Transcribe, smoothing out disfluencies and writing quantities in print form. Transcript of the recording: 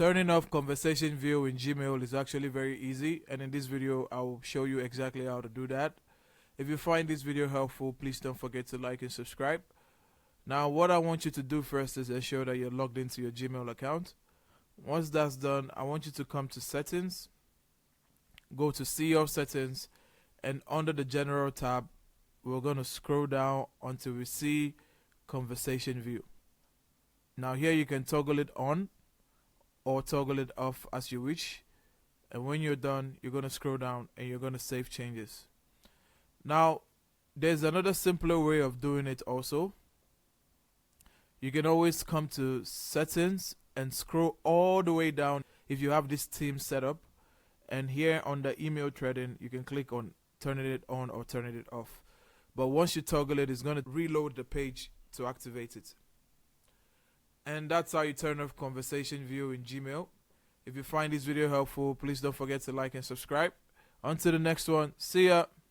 Turning off conversation view in Gmail is actually very easy, and in this video I will show you exactly how to do that. If you find this video helpful, please don't forget to like and subscribe. Now what I want you to do first is ensure that you're logged into your Gmail account. Once that's done, I want you to come to settings, go to See All Settings, and under the General tab we're going to scroll down until we see Conversation View. Now here you can toggle it on or toggle it off as you wish, and when you're done you're going to scroll down and you're going to save changes. Now there's another simpler way of doing it also. You can always come to Settings and scroll all the way down if you have this theme set up, and here on the email threading you can click on turning it on or turning it off. But once you toggle it, it's going to reload the page to activate it. And that's how you turn off conversation view in Gmail. If you find this video helpful, please don't forget to like and subscribe. Until the next one, see ya.